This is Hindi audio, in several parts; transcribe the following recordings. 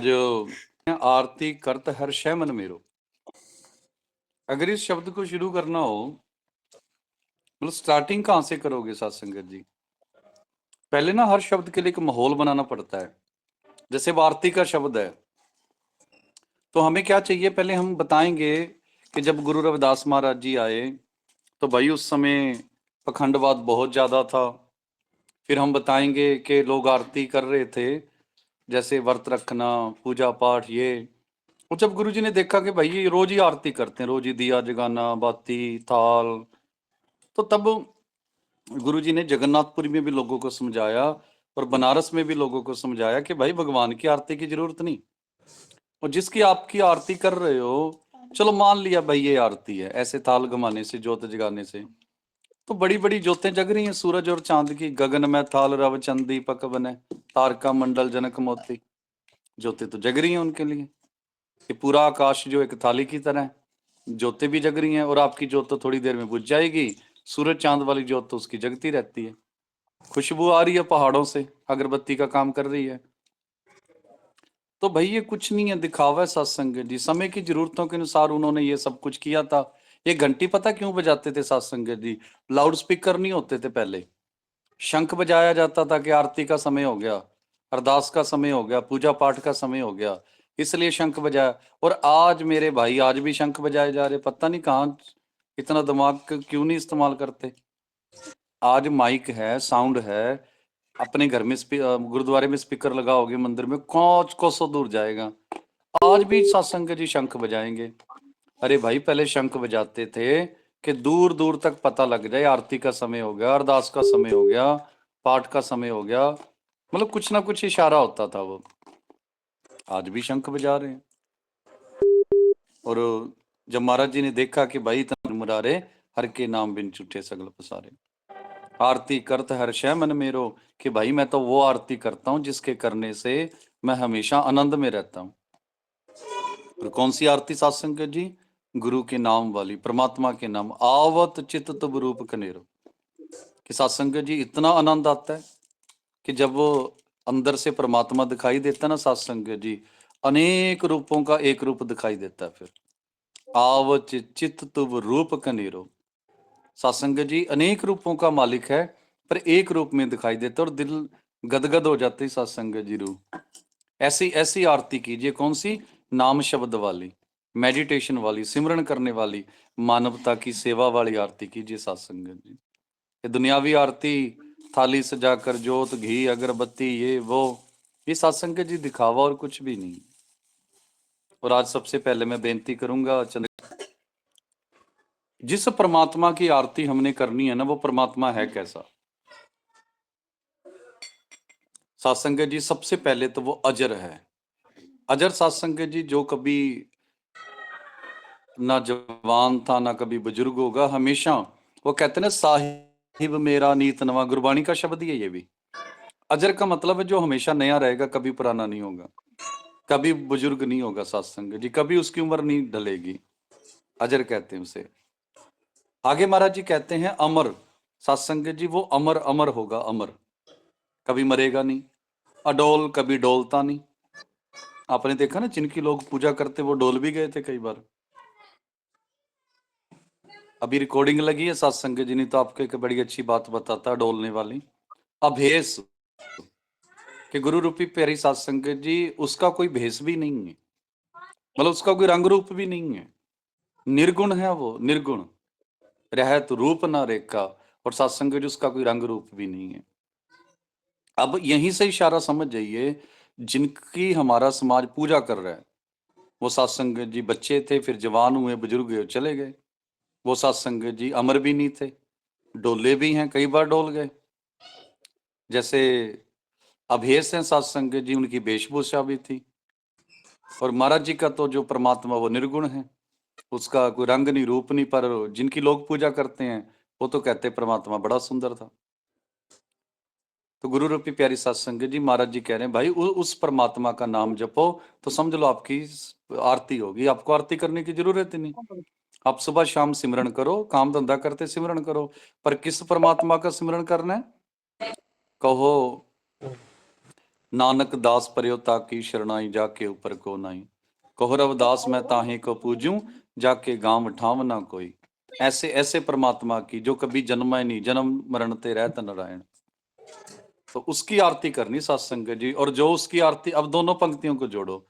आज आरती करत हर शय मन मेरो। अगर इस शब्द को शुरू करना हो, मतलब स्टार्टिंग कहाँ से करोगे साथ संगत जी? पहले ना हर शब्द के लिए एक माहौल बनाना पड़ता है। जैसे अब आरती का शब्द है, तो हमें क्या चाहिए, पहले हम बताएंगे कि जब गुरु रविदास महाराज जी आए तो भाई उस समय पखंडवाद बहुत ज्यादा था। फिर हम बताएंगे कि लोग आरती कर रहे थे, जैसे व्रत रखना, पूजा पाठ, ये। और जब गुरु जी ने देखा कि भाई ये रोज ही आरती करते हैं, रोज ही दिया जगाना, बाती, थाल, तो तब गुरु जी ने जगन्नाथपुरी में भी लोगों को समझाया और बनारस में भी लोगों को समझाया कि भाई भगवान की आरती की जरूरत नहीं। और जिसकी आपकी आरती कर रहे हो, चलो मान लिया भाई ये आरती है, ऐसे थाल घुमाने से, जोत जगाने से, तो बड़ी बड़ी जोतें जग रही हैं, सूरज और चांद की। गगन में थाल रव चंद दीपक बने, तारका मंडल जनक मोती। जोतें तो जग रही हैं उनके लिए। ये पूरा आकाश जो एक थाली की तरह है, जोतें भी जग रही हैं। और आपकी जोत तो थोड़ी देर में बुझ जाएगी, सूरज चांद वाली जोत तो उसकी जगती रहती है। खुशबू आ रही है पहाड़ों से, अगरबत्ती का काम कर रही है। तो भाई ये कुछ नहीं है, दिखावा है सत्संग जी। समय की जरूरतों के अनुसार उन्होंने ये सब कुछ किया था। ये घंटी पता क्यों बजाते थे सत्संग जी? लाउड स्पीकर नहीं होते थे पहले, शंख बजाया जाता था कि आरती का समय हो गया, अरदास का समय हो गया, पूजा पाठ का समय हो गया, इसलिए शंख बजाया। और आज मेरे भाई आज भी शंख बजाए जा रहे, पता नहीं कहाँ इतना दिमाग क्यों नहीं इस्तेमाल करते। आज माइक है, साउंड है, अपने घर में गुरुद्वारे में स्पीकर लगाओगे, मंदिर में कोसों दूर जाएगा। आज भी सत्संग जी शंख बजाएंगे। अरे भाई पहले शंख बजाते थे कि दूर दूर तक पता लग जाए आरती का समय हो गया, अरदास का समय हो गया, पाठ का समय हो गया, मतलब कुछ ना कुछ इशारा होता था वो। आज भी शंख बजा रहे हैं। और जब महाराज जी ने देखा कि भाई इतना मुरारे, हर के नाम बिन छूटे सगल पसारे। आरती करत हर शय मन मेरो, कि भाई मैं तो वो आरती करता हूं जिसके करने से मैं हमेशा आनंद में रहता हूं। और कौन सी आरती सत्संग जी? गुरु के नाम वाली, परमात्मा के नाम। आवत चित तुब रूप कनेरो, कि सत्संग जी इतना आनंद आता है कि जब वो अंदर से परमात्मा दिखाई देता है ना सत्संग जी, अनेक रूपों का एक रूप दिखाई देता है। फिर आवत चित तुब रूप कनेरो, सत्संग जी अनेक रूपों का मालिक है, पर एक रूप में दिखाई देता है और दिल गदगद हो जाती है सत्संग जी रूह। ऐसी ऐसी आरती कीजिए, कौन सी? नाम शब्द वाली, मेडिटेशन वाली, सिमरन करने वाली, मानवता की सेवा वाली आरती कीजिए सत्संग जी। ये दुनियावी आरती, थाली सजाकर जोत घी अगरबत्ती ये वो, ये सत्संग जी दिखावा और कुछ भी नहीं। और आज सबसे पहले मैं बेनती करूंगा, जिस परमात्मा की आरती हमने करनी है ना, वो परमात्मा है कैसा? सत्संग जी सबसे पहले तो वो अजर है। अजर सत्संग जी, जो कभी ना जवान था ना कभी बुजुर्ग होगा, हमेशा वो कहते हैं ना, साहिब मेरा नीत नवा, गुरबाणी का शब्द ही है ये भी। अजर का मतलब है जो हमेशा नया रहेगा, कभी पुराना नहीं होगा, कभी बुजुर्ग नहीं होगा सत्संग जी, कभी उसकी उम्र नहीं ढलेगी। अजर कहते हैं उसे। आगे महाराज जी कहते हैं अमर, सत्संग जी वो अमर अमर होगा, अमर, कभी मरेगा नहीं। अडोल, कभी डोलता नहीं। आपने देखा ना, जिनकी लोग पूजा करते वो डोल भी गए थे कई बार। अभी रिकॉर्डिंग लगी है सत्संग जी ने, तो आपको एक बड़ी अच्छी बात बताता है डोलने वाली। अभेस, कि गुरु रूपी प्यारी सत्संग जी, उसका कोई भेष भी नहीं है, मतलब उसका कोई रंग रूप भी नहीं है, निर्गुण है वो, निर्गुण, रहत रूप ना रेखा। और सत्संग जी उसका कोई रंग रूप भी नहीं है। अब यहीं से इशारा समझ जाइए, जिनकी हमारा समाज पूजा कर रहा है, वो सत्संग जी बच्चे थे, फिर जवान हुए, बुजुर्ग हुए, चले गए। वो सत्संग जी अमर भी नहीं थे, डोले भी हैं, कई बार डोल गए। जैसे अभेस हैं सत्संग जी, उनकी वेशभूषा भी थी। और महाराज जी का तो जो परमात्मा वो निर्गुण है, उसका कोई रंग नहीं रूप नहीं, पर जिनकी लोग पूजा करते हैं वो तो कहते परमात्मा बड़ा सुंदर था। तो गुरु रूपी प्यारी सत्संग जी, महाराज जी कह रहे हैं भाई उस परमात्मा का नाम जपो, तो समझ लो आपकी आरती होगी। आपको आरती करने की जरूरत ही नहीं, आप सुबह शाम सिमरन करो, काम धंधा करते सिमरन करो। पर किस परमात्मा का सिमरन करना है? कहो नानक दास पर्योता की शरणाई, जाके ऊपर को नाई। कहो रविदास मैं ताहे को पूजूं, जाके गांव ठाव ना कोई। ऐसे ऐसे परमात्मा की जो कभी जन्मा ही नहीं, जन्म मरण ते रहत नारायण। तो उसकी आरती करनी सत्संग जी। और जो उसकी आरती, अब दोनों पंक्तियों को जोड़ो,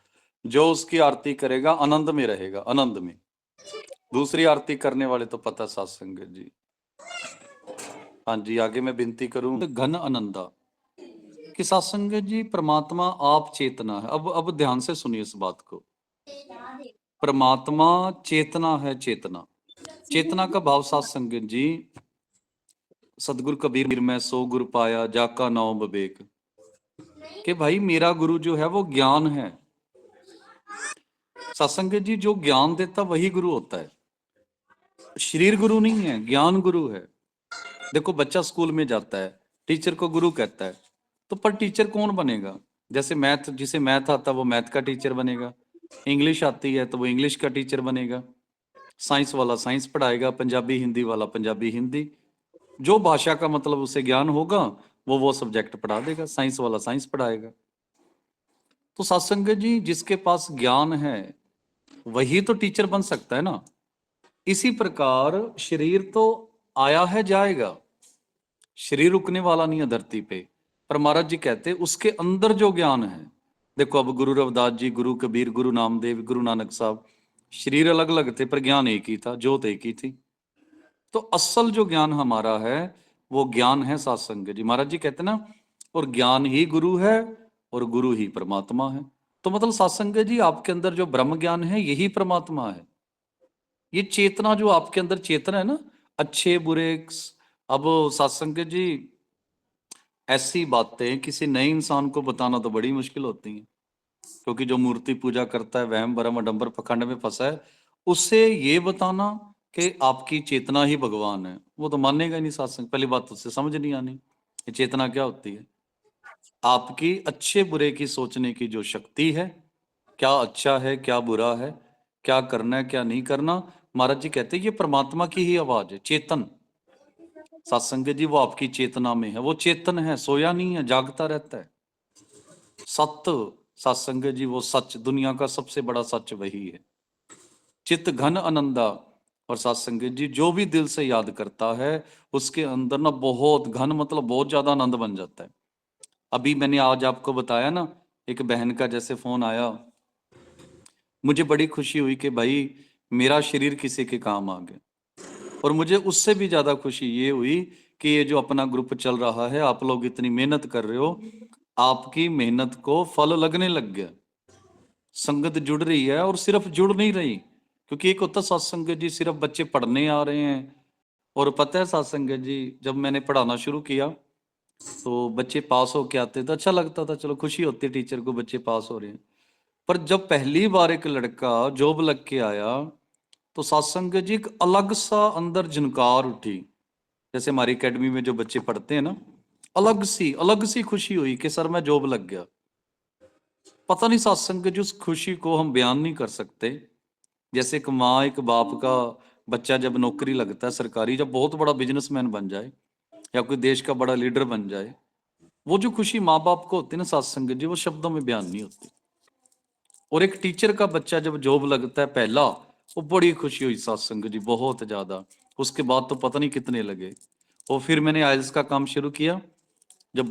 जो उसकी आरती करेगा आनंद में रहेगा, आनंद में। दूसरी आरती करने वाले तो पता सत्संग जी। हाँ जी, आगे मैं विनती करूं। घन आनंदा कि सत्संग जी, परमात्मा आप चेतना है। अब ध्यान से सुनिए इस बात को। परमात्मा चेतना है, चेतना। चेतना का भाव सत्संग जी, सतगुरु कबीर में सो गुरु पाया, जाका नाम विवेक। कि भाई मेरा गुरु जो है वो ज्ञान है। सत्संग जी, जो ज्ञान देता वही गुरु होता है। शरीर गुरु नहीं है, ज्ञान गुरु है। देखो बच्चा स्कूल में जाता है, टीचर को गुरु कहता है, तो पर टीचर कौन बनेगा? जैसे मैथ, जिसे मैथ आता है वो मैथ का टीचर बनेगा, इंग्लिश आती है तो वो इंग्लिश का टीचर बनेगा, साइंस वाला साइंस पढ़ाएगा, पंजाबी हिंदी वाला पंजाबी हिंदी। जो भाषा का मतलब उसे ज्ञान होगा वो सब्जेक्ट पढ़ा देगा, साइंस वाला साइंस पढ़ाएगा। तो सत्संग जी, जिसके पास ज्ञान है वही तो टीचर बन सकता है ना। इसी प्रकार शरीर तो आया है, जाएगा, शरीर रुकने वाला नहीं है धरती पे। पर महाराज जी कहते उसके अंदर जो ज्ञान है। देखो अब गुरु रविदास जी, गुरु कबीर, गुरु नामदेव, गुरु नानक साहब, शरीर अलग अलग थे पर ज्ञान एक ही था, ज्योत एक ही थी। तो असल जो ज्ञान हमारा है वो ज्ञान है सत्संग जी। महाराज जी कहते ना, और ज्ञान ही गुरु है और गुरु ही परमात्मा है। तो मतलब सत्संग जी, आपके अंदर जो ब्रह्म ज्ञान है यही परमात्मा है। ये चेतना जो आपके अंदर चेतना है ना, अच्छे बुरे। अब सत्संग जी, ऐसी बातें किसी नए इंसान को बताना तो बड़ी मुश्किल होती है, क्योंकि जो मूर्ति पूजा करता है, वहम भरम अडंबर पखंड में फंसा है, उससे ये बताना कि आपकी चेतना ही भगवान है, वो तो मानेगा ही नहीं सत्संग। पहली बात तो उससे समझ नहीं आनी ये चेतना क्या होती है। आपकी अच्छे बुरे की सोचने की जो शक्ति है, क्या अच्छा है क्या बुरा है, क्या करना है क्या नहीं करना, महाराज जी कहते हैं ये परमात्मा की ही आवाज है, चेतन। सत्संग जी, वो आपकी चेतना में है, वो चेतन है, सोया नहीं है, जागता रहता है। सत्य सत्संग जी, वो सच, दुनिया का सबसे बड़ा सच वही है। चित्त घन आनंदा। और सत्संग जी, जो भी दिल से याद करता है उसके अंदर ना बहुत घन, मतलब बहुत ज्यादा आनंद बन जाता है। अभी मैंने आज आपको बताया ना, एक बहन का जैसे फोन आया, मुझे बड़ी खुशी हुई कि भाई मेरा शरीर किसी के काम आ गया। और मुझे उससे भी ज्यादा खुशी ये हुई कि ये जो अपना ग्रुप चल रहा है, आप लोग इतनी मेहनत कर रहे हो, आपकी मेहनत को फल लगने लग गया। संगत जुड़ रही है, और सिर्फ जुड़ नहीं रही, क्योंकि एक होता सत्संग जी सिर्फ बच्चे पढ़ने आ रहे हैं। और पता है सत्संग जी, जब मैंने पढ़ाना शुरू किया तो बच्चे पास होके आते थे, अच्छा लगता था, चलो खुशी होती है टीचर को बच्चे पास हो रहे हैं। पर जब पहली बार एक लड़का जॉब लग के आया तो सत्संग जी, एक अलग सा अंदर झनकार उठी। जैसे हमारी एकेडमी में जो बच्चे पढ़ते हैं ना, अलग सी खुशी हुई कि सर मैं जॉब लग गया। पता नहीं सत्संग जी, उस खुशी को हम बयान नहीं कर सकते। जैसे एक माँ एक बाप का बच्चा जब नौकरी लगता है सरकारी, जब बहुत बड़ा बिजनेसमैन बन जाए या कोई देश का बड़ा लीडर बन जाए, वो जो खुशी माँ बाप को होती है ना सत्संग जी, वो शब्दों में बयान नहीं होती। और एक टीचर का बच्चा जब जॉब लगता है पहला, वो बड़ी खुशी हुई सत्संग जी, बहुत ज्यादा। उसके बाद तो पता नहीं कितने लगे। और फिर मैंने आइल्स का काम शुरू किया। जब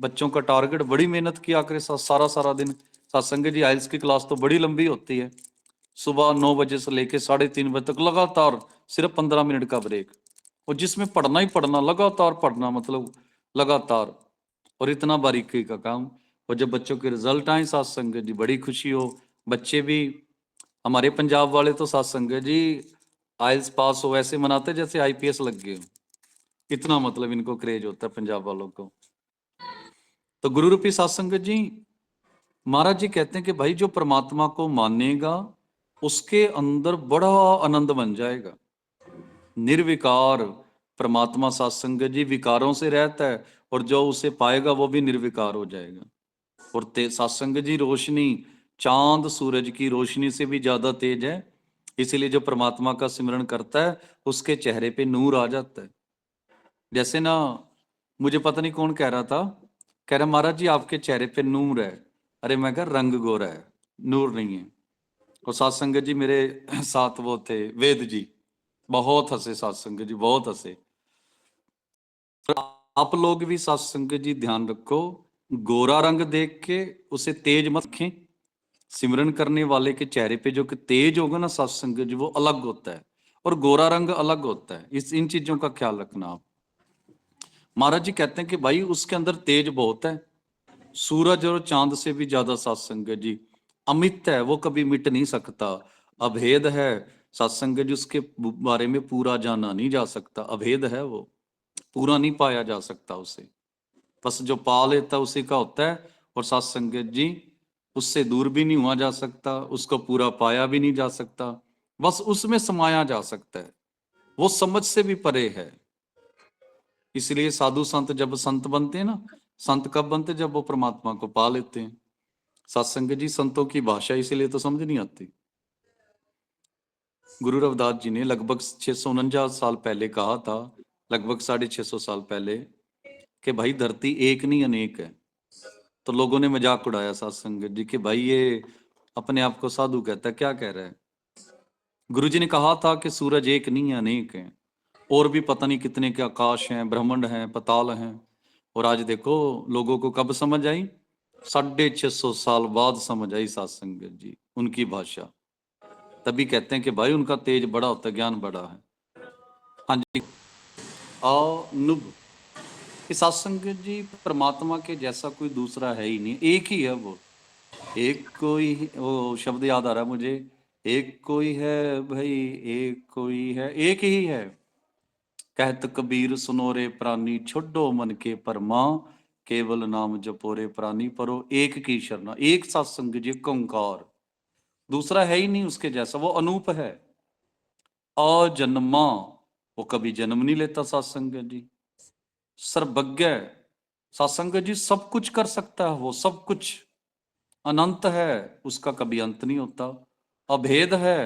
बच्चों का टारगेट, बड़ी मेहनत किया करे, सारा सारा दिन सत्संग जी। आइल्स की क्लास तो बड़ी लंबी होती है, सुबह 9 बजे से लेके 3:30 बजे तक लगातार, सिर्फ 15 मिनट का ब्रेक, और जिसमें पढ़ना ही पढ़ना, लगातार पढ़ना, मतलब लगातार, और इतना बारीकी का काम। और जब बच्चों के रिजल्ट आए सत्संग जी, बड़ी खुशी हो। बच्चे भी हमारे पंजाब वाले तो सत्संग जी, आइल्स पास हो ऐसे मनाते जैसे आईपीएस लग गए, इतना मतलब इनको क्रेज होता है पंजाब वालों को। तो गुरु रूपी सत्संग जी, महाराज जी कहते हैं कि भाई जो परमात्मा को मानेगा उसके अंदर बड़ा आनंद बन जाएगा। निर्विकार परमात्मा सत्संग जी विकारों से रहता है, और जो उसे पाएगा वो भी निर्विकार हो जाएगा। और सत्संग जी, रोशनी चांद सूरज की रोशनी से भी ज्यादा तेज है। इसीलिए जो परमात्मा का सिमरन करता है उसके चेहरे पे नूर आ जाता है। जैसे ना, मुझे पता नहीं कौन कह रहा था कह रहा महाराज जी आपके चेहरे पे नूर है। अरे मैं कहा रंग गोरा है, नूर नहीं है। और सात संगत जी मेरे साथ वो थे वेद जी, बहुत हंसे सात संगत जी, बहुत हंसे। आप लोग भी सात संगत जी ध्यान रखो, गोरा रंग देख के उसे तेज मत रखें। सिमरन करने वाले के चेहरे पे जो कि तेज होगा ना सात संगत जी, वो अलग होता है, और गोरा रंग अलग होता है। इन चीजों का ख्याल रखना आप। महाराज जी कहते हैं कि भाई उसके अंदर तेज बहुत है, सूरज और चांद से भी ज्यादा सत्संग जी, अमित है, वो कभी मिट नहीं सकता, अभेद है सत्संग जी, उसके बारे में पूरा जाना नहीं जा सकता, अभेद है वो, पूरा नहीं पाया जा सकता उसे, बस जो पा लेता उसी का होता है। और सत्संग जी उससे दूर भी नहीं हुआ जा सकता, उसको पूरा पाया भी नहीं जा सकता, बस उसमें समाया जा सकता है, वो समझ से भी परे है। इसलिए साधु संत जब संत बनते हैं ना, संत कब बनते, जब वो परमात्मा को पा लेते हैं। सत्संग जी संतों की भाषा इसीलिए तो समझ नहीं आती। गुरु रविदास जी ने लगभग 649 साल पहले कहा था, लगभग 650 साल पहले, कि भाई धरती एक नहीं अनेक है। तो लोगों ने मजाक उड़ाया सत्संग जी कि भाई ये अपने आप को साधु कहता है, क्या कह रहा है। गुरु जी ने कहा था कि सूरज एक नहीं है अनेक है, और भी पता नहीं कितने के आकाश हैं, ब्रह्मांड हैं, पताल हैं। और आज देखो लोगों को कब समझ आई, 650 साल बाद समझ आई सत्संग जी उनकी भाषा। तभी कहते हैं कि भाई उनका तेज बड़ा होता है, ज्ञान बड़ा है। हाँ जी, अनुभ सत्संग जी परमात्मा के जैसा कोई दूसरा है ही नहीं, एक ही है वो। एक कोई, वो शब्द याद आ रहा है मुझे, एक कोई है भाई, एक कोई है, एक ही है। कहत कबीर सुनो रे प्राणी, छोड़ो मन के परमा, केवल नाम जपो रे प्राणी, परो एक की शरणा। एक सत्संग जी, एक ओंकार, दूसरा है ही नहीं उसके जैसा, वो अनूप है, अजन्मा, वो कभी जन्म नहीं लेता सत्संग जी। सर्वज्ञ, सत्संग जी सब कुछ कर सकता है, वो सब कुछ अनंत है, उसका कभी अंत नहीं होता, अभेद है।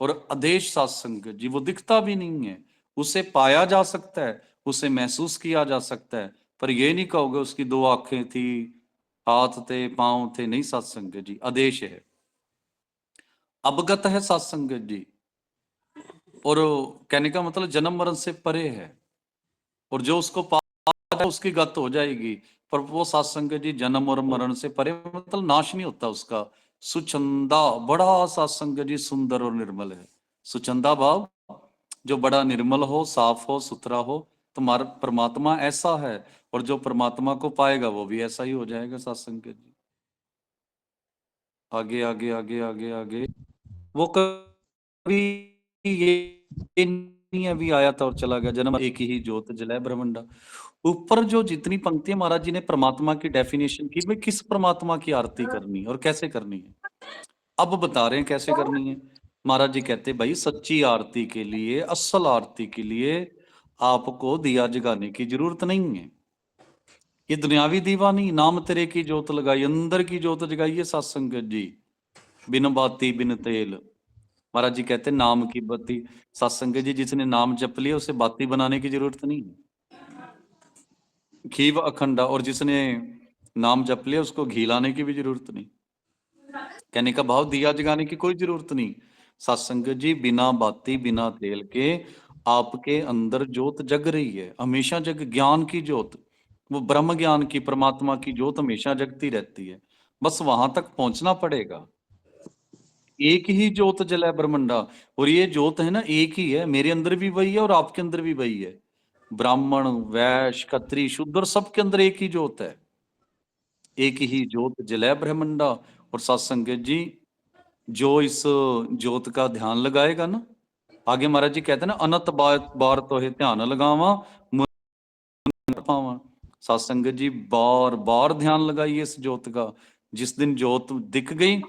और आदेश सत्संग जी, वो दिखता भी नहीं है, उसे पाया जा सकता है, उसे महसूस किया जा सकता है, पर ये नहीं कहोगे उसकी दो आंखें थी, हाथ थे, पांव थे, नहीं सत्संग जी, आदेश है। अवगत है सत्संग जी, और कहने का मतलब जन्म मरण से परे है, और जो उसको पाता है उसकी गत हो जाएगी। पर वो सत्संग जी जन्म और मरण से परे, मतलब नाश नहीं होता उसका। सुचंदा, बड़ा सत्संग जी सुंदर और निर्मल है। सुचंदा भाव, जो बड़ा निर्मल हो, साफ हो, सुथरा हो, तुम्हारा परमात्मा ऐसा है, और जो परमात्मा को पाएगा वो भी ऐसा ही हो जाएगा सत्संग जी। आगे आगे आगे आगे आगे, वो कभी ये नहीं अभी आया था और चला गया, जन्म एक ही ज्योत जलाए ब्रह्मंडा। ऊपर जो जितनी पंक्तियां महाराज जी ने परमात्मा की डेफिनेशन की, भाई किस परमात्मा की आरती करनी है और कैसे करनी है, अब बता रहे हैं कैसे करनी है। महाराज जी कहते भाई सच्ची आरती के लिए, असल आरती के लिए आपको दिया जगाने की जरूरत नहीं है। ये दुनियावी दीवा नहीं, नाम तेरे की जोत लगाई, अंदर की जोत जगाइए सत्संग जी, बिन बाती बिन तेल। महाराज जी कहते हैं नाम की बत्ती, सत्संग जी जिसने नाम जप लिया उसे बाती बनाने की जरूरत नहीं है, घी व अखंडा, और जिसने नाम जप लिया उसको घी लाने की भी जरूरत नहीं। कहने का भाव दिया जगाने की कोई जरूरत नहीं। सत्संग जी बिना बाती बिना तेल के आपके अंदर जोत जग रही है, हमेशा जग, ज्ञान की जोत, वो ब्रह्म ज्ञान की, परमात्मा की जोत हमेशा जगती रहती है, बस वहां तक पहुंचना पड़ेगा। एक ही जोत जला ब्रह्मंडा, और ये जोत है ना एक ही है, मेरे अंदर भी वही है और आपके अंदर भी वही है। ब्राह्मण वैश्य खत्री शूद्र सबके अंदर एक ही जोत है, एक ही जोत जलय ब्रह्मंडा। और सत्संग जी जो इस जोत का ध्यान लगाएगा ना, आगे महाराज जी कहते हैं ना, अनंत बार बार तो है ध्यान लगावा पावा। सत्संग जी बार बार ध्यान लगाइए इस जोत का, जिस दिन जोत दिख गई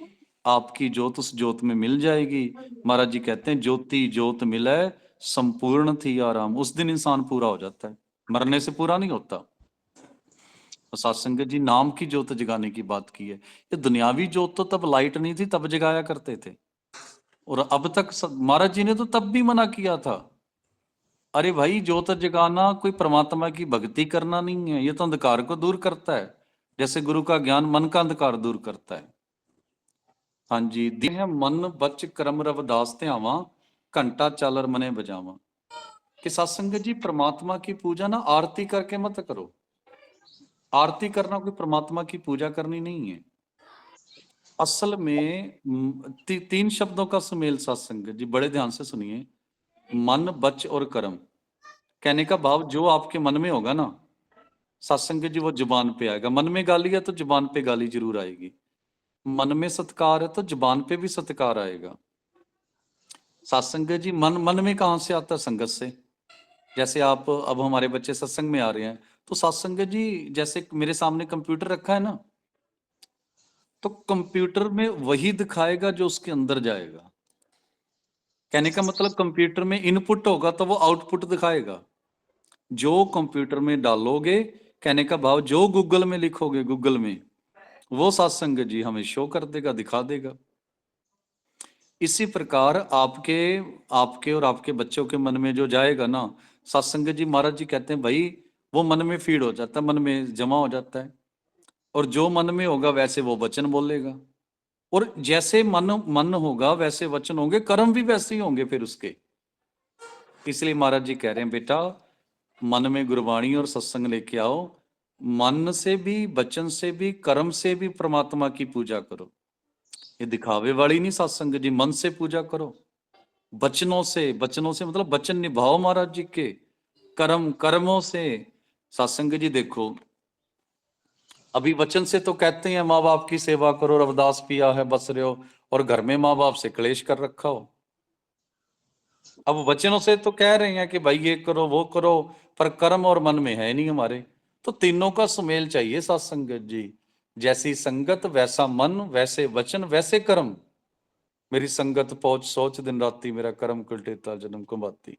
आपकी जोत उस जोत में मिल जाएगी। महाराज जी कहते हैं ज्योति जोत मिले संपूर्ण थी आराम, उस दिन इंसान पूरा हो जाता है, मरने से पूरा नहीं होता। तो सत्संग जी नाम की जोत जगाने की बात की है। ये दुनियावी जोत तो तब लाइट नहीं थी तब जगाया करते थे, और अब तक महाराज जी ने तो तब भी मना किया था, अरे भाई ज्योत जगाना कोई परमात्मा की भक्ति करना नहीं है, ये तो अंधकार को दूर करता है। जैसे गुरु का ज्ञान मन का अंधकार दूर करता है। हाँ जी, दी है मन बच करम रवदास ध्यावा, घंटा चालर मने बजावा। कि सत्संग जी परमात्मा की पूजा ना आरती करके मत करो। आरती करना कोई परमात्मा की पूजा करनी नहीं है। असल में तीन शब्दों का सुमेल सत्संग जी, बड़े ध्यान से सुनिए। मन बच और कर्म। कहने का भाव जो आपके मन में होगा ना सत्संग जी, वो जुबान पे आएगा। मन में गाली है तो जुबान पे गाली जरूर आएगी। मन में सत्कार है तो जुबान पे भी सत्कार आएगा। सत्संग जी मन में कहां से आता है? संगत से। जैसे आप अब हमारे बच्चे सत्संग में आ रहे हैं तो सत्संग जी, जैसे मेरे सामने कंप्यूटर रखा है ना, तो कंप्यूटर में वही दिखाएगा जो उसके अंदर जाएगा। कहने का मतलब कंप्यूटर में इनपुट होगा तो वो आउटपुट दिखाएगा। जो कंप्यूटर में डालोगे, कहने का भाव जो गूगल में लिखोगे, गूगल में वो सत्संग जी हमें शो कर देगा, दिखा देगा। इसी प्रकार आपके आपके और आपके बच्चों के मन में जो जाएगा ना, सत्संग जी महाराज जी कहते हैं भाई वो मन में फीड हो जाता है, मन में जमा हो जाता है। और जो मन में होगा वैसे वो वचन बोलेगा। और जैसे मन मन होगा वैसे वचन होंगे, कर्म भी वैसे ही होंगे फिर उसके। इसलिए महाराज जी कह रहे हैं बेटा, मन में गुरबाणी और सत्संग लेके आओ। मन से भी, वचन से भी, कर्म से भी परमात्मा की पूजा करो। ये दिखावे वाली नहीं सत्संग जी, मन से पूजा करो। वचनों से, वचनों से मतलब वचन निभाओ महाराज जी के। कर्म, कर्मों से। सत्संग जी देखो, अभी वचन से तो कहते हैं माँ बाप की सेवा करो, रविदास पिया है बस रहे हो, और घर में माँ बाप से क्लेश कर रखा हो। अब वचनों से तो कह रहे हैं कि भाई ये करो वो करो, पर कर्म और मन में है नहीं हमारे। तो तीनों का सुमेल चाहिए सत्संगत जी। जैसी संगत वैसा मन, वैसे वचन वैसे कर्म। मेरी संगत पहुंच सोच दिन राती, मेरा कर्म कुलटेता जन्म को बाती।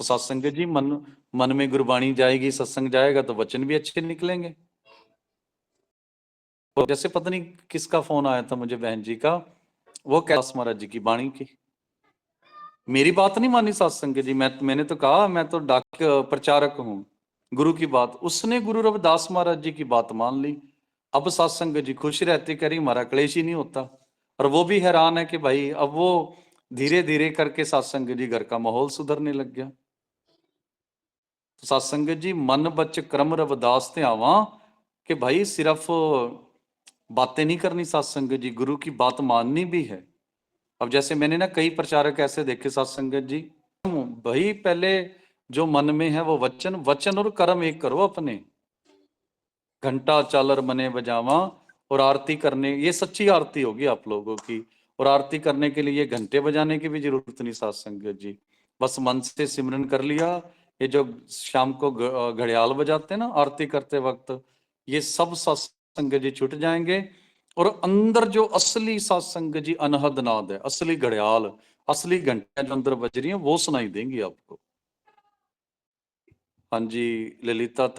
तो सत्संग जी मन, मन में गुरबाणी जाएगी, सत्संग जाएगा तो वचन भी अच्छे निकलेंगे। तो जैसे पता नहीं किसका फोन आया था मुझे, बहन जी का, वो कह महाराज जी की बाणी की मेरी बात नहीं मानी सत्संग जी। मैंने तो कहा मैं तो डाक प्रचारक हूं, गुरु की बात। उसने गुरु रविदास महाराज जी की बात मान ली। अब सत्संग जी खुश रहते, करी हमारा क्लेश ही नहीं होता। और वो भी हैरान है कि भाई अब वो धीरे धीरे करके सत्संग जी घर का माहौल सुधरने लग गया। तो सत्संग जी मन बच क्रम रविदास ध्यावा, कि भाई सिर्फ बातें नहीं करनी सत्संग जी, गुरु की बात माननी भी है। अब जैसे मैंने ना कई प्रचारक ऐसे देखे सत्संगत जी, भाई पहले जो मन में है वो वचन, वचन और कर्म एक करो अपने। घंटा चालर मने बजावा, और आरती करने, ये सच्ची आरती होगी आप लोगों की। और आरती करने के लिए घंटे बजाने की भी जरूरत नहीं सत्संगत जी, बस मन से सिमरन कर लिया। ये जो शाम को घड़ियाल बजाते हैं ना आरती करते वक्त, ये सब सत्संग जी छूट जाएंगे। और अंदर जो असली सत्संग जी अनहद नाद है, असली घड़ियाल, असली घंटे जो अंदर बज रही है वो सुनाई देंगी आपको। हाँ जी ललिता।